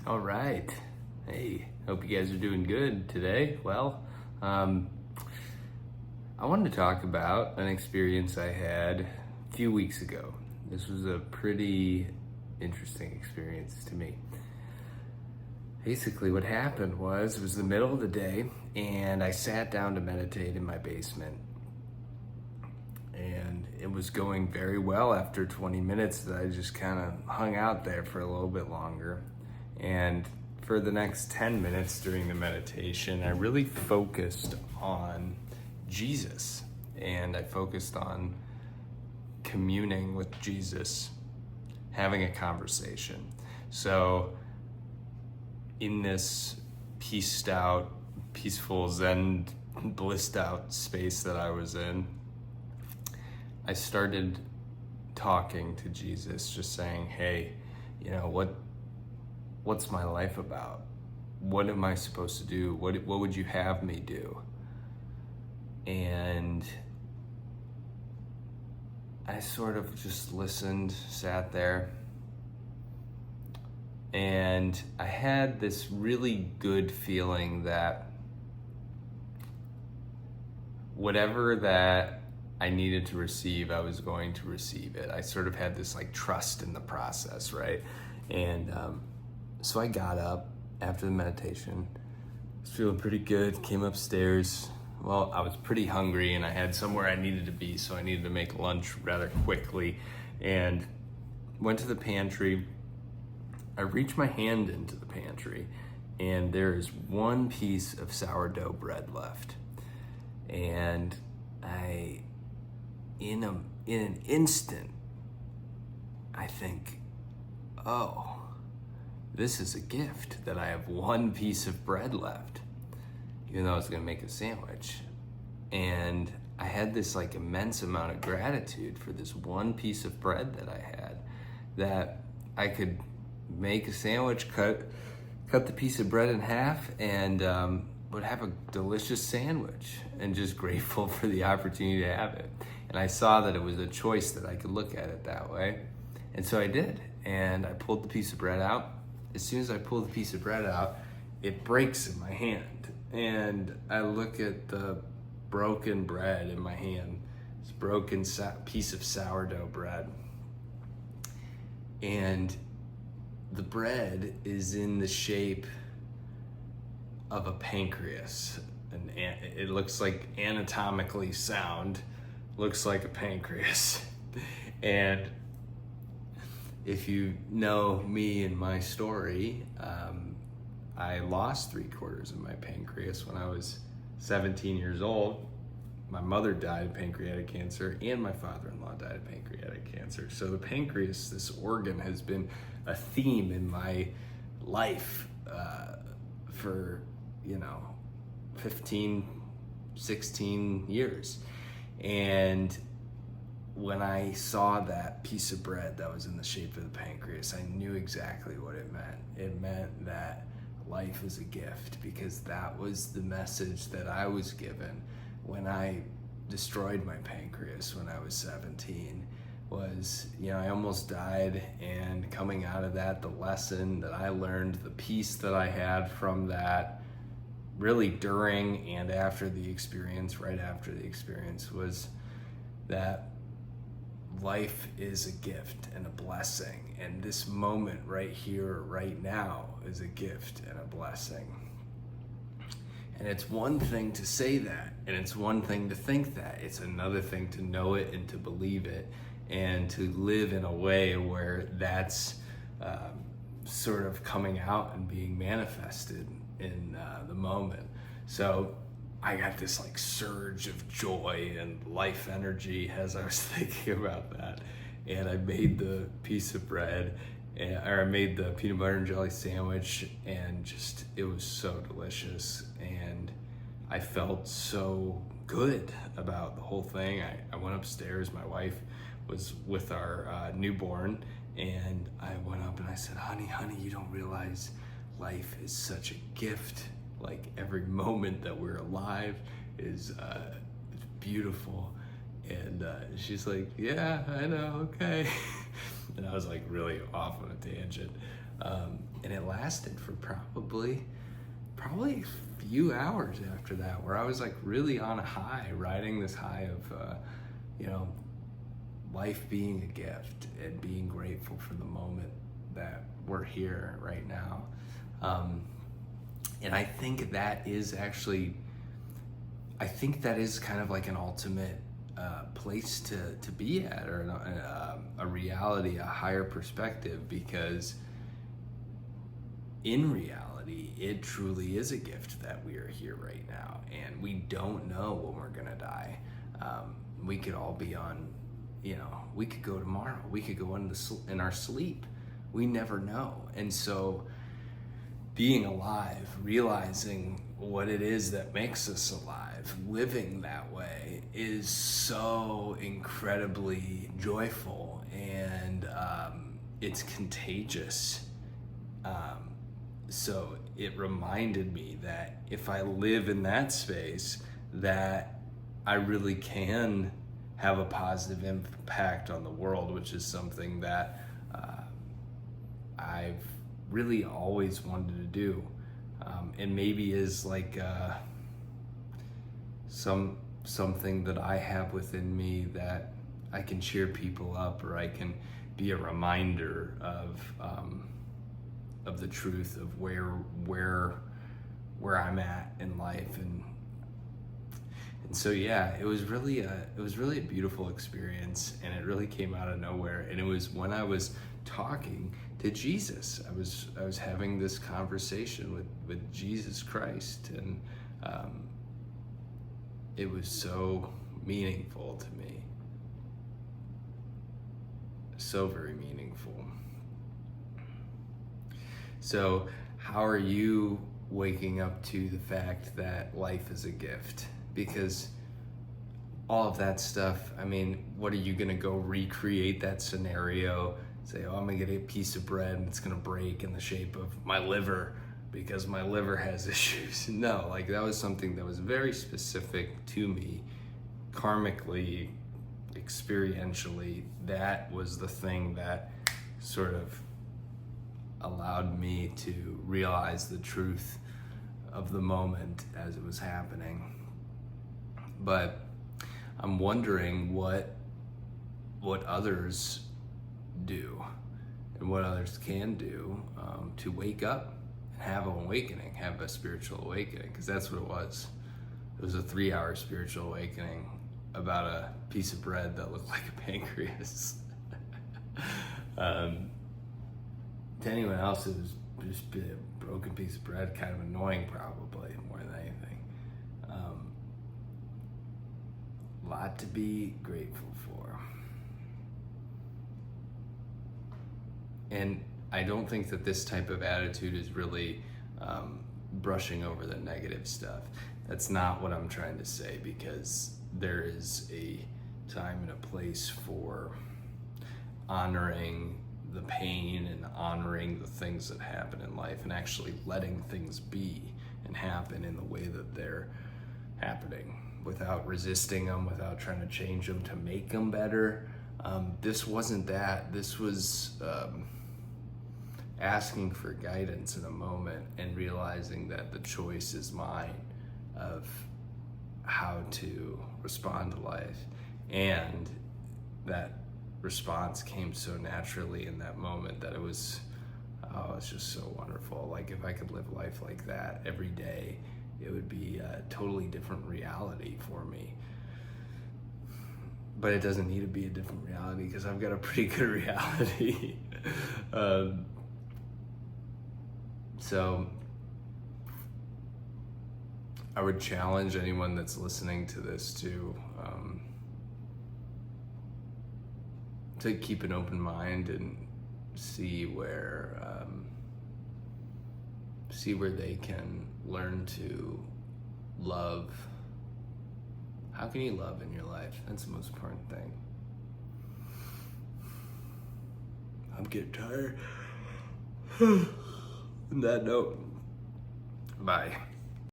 All right. Hey, hope you guys are doing good today. Well, I wanted to talk about an experience I had a few weeks ago. This was a pretty interesting experience to me. Basically, what happened was it was the middle of the day, and I sat down to meditate in my basement. And it was going very well after 20 minutes that I just kind of hung out there for a little bit longer. And for the next 10 minutes during the meditation, I really focused on Jesus. And I focused on communing with Jesus, having a conversation. So in this peaceful, zen, blissed out space that I was in, I started talking to Jesus, just saying, hey, what's my life about? What am I supposed to do? What would you have me do? And I sort of just listened, sat there, and I had this really good feeling that whatever that I needed to receive, I was going to receive it. I sort of had this trust in the process, right? And so I got up after the meditation, was feeling pretty good, came upstairs. Well, I was pretty hungry and I had somewhere I needed to be, so I needed to make lunch rather quickly, and went to the pantry. I reached my hand into the pantry and there is one piece of sourdough bread left. And in an instant, I think, oh, this is a gift that I have one piece of bread left, even though I was gonna make a sandwich. And I had this immense amount of gratitude for this one piece of bread that I had, that I could make a sandwich, cut the piece of bread in half, and would have a delicious sandwich, and just grateful for the opportunity to have it. And I saw that it was a choice that I could look at it that way. And so I did. And I pulled the piece of bread out. As soon as I pulled the piece of bread out, it breaks in my hand. And I look at the broken bread in my hand, this broken piece of sourdough bread. And the bread is in the shape of a pancreas, and it looks like anatomically sound, looks like a pancreas. And if you know me and my story, I lost 3/4 of my pancreas when I was 17 years old. My mother died of pancreatic cancer, and my father-in-law died of pancreatic cancer. So the pancreas, this organ, has been a theme in my life for 15, 16 years. And when I saw that piece of bread that was in the shape of the pancreas, I knew exactly what it meant. It meant that life is a gift, because that was the message that I was given when I destroyed my pancreas when I was 17. Was, I almost died, and coming out of that, the lesson that I learned, the peace that I had from that, really during and after the experience, right after the experience, was that life is a gift and a blessing. And this moment right here, right now, is a gift and a blessing. And it's one thing to say that, and it's one thing to think that. It's another thing to know it and to believe it, and to live in a way where that's sort of coming out and being manifested in the moment. So I got this surge of joy and life energy as I was thinking about that. And I made the piece of bread, or I made the peanut butter and jelly sandwich, and just, it was so delicious. And I felt so good about the whole thing. I went upstairs, my wife was with our newborn, and I went up and I said, honey, you don't realize life is such a gift. Every moment that we're alive is beautiful. And she's like, yeah, I know, okay. And I was like really off on a tangent. And it lasted for probably a few hours after that, where I was like really on a high, riding this high of, life being a gift and being grateful for the moment that we're here right now. And I think that is kind of like an ultimate place to be at, or a reality, a higher perspective, because in reality, it truly is a gift that we are here right now, and we don't know when we're gonna die. We could all be on, we could go tomorrow, we could go in our sleep. We never know. And so being alive, realizing what it is that makes us alive, living that way is so incredibly joyful, and it's contagious. So it reminded me that if I live in that space, that I really can have a positive impact on the world, which is something that I've really always wanted to do, and maybe is like something that I have within me that I can cheer people up, or I can be a reminder of the truth of where I'm at in life. And so yeah, it was really a beautiful experience, and it really came out of nowhere. And it was when I was talking to Jesus. I was having this conversation with Jesus Christ, and it was so meaningful to me. So very meaningful. So how are you waking up to the fact that life is a gift? Because all of that stuff, I mean, what are you gonna go recreate that scenario? Say, oh, I'm gonna get a piece of bread and it's gonna break in the shape of my liver because my liver has issues. No, like that was something that was very specific to me, karmically, experientially. That was the thing that sort of allowed me to realize the truth of the moment as it was happening. But I'm wondering what others do and what others can do to wake up and have an awakening, have a spiritual awakening, because that's what it was. It was a 3-hour spiritual awakening about a piece of bread that looked like a pancreas. To anyone else, it was just a broken piece of bread, kind of annoying probably, more than anything. A lot to be grateful for. And I don't think that this type of attitude is really brushing over the negative stuff. That's not what I'm trying to say, because there is a time and a place for honoring the pain and honoring the things that happen in life, and actually letting things be and happen in the way that they're happening, without resisting them, without trying to change them to make them better. This wasn't that. This was asking for guidance in a moment and realizing that the choice is mine of how to respond to life. And that response came so naturally in that moment that it's just so wonderful. Like, if I could live life like that every day, it would be a totally different reality for me. But it doesn't need to be a different reality, because I've got a pretty good reality. So I would challenge anyone that's listening to this to keep an open mind and see where they can learn to love. How can you love in your life? That's the most important thing. I'm getting tired. On that note, bye.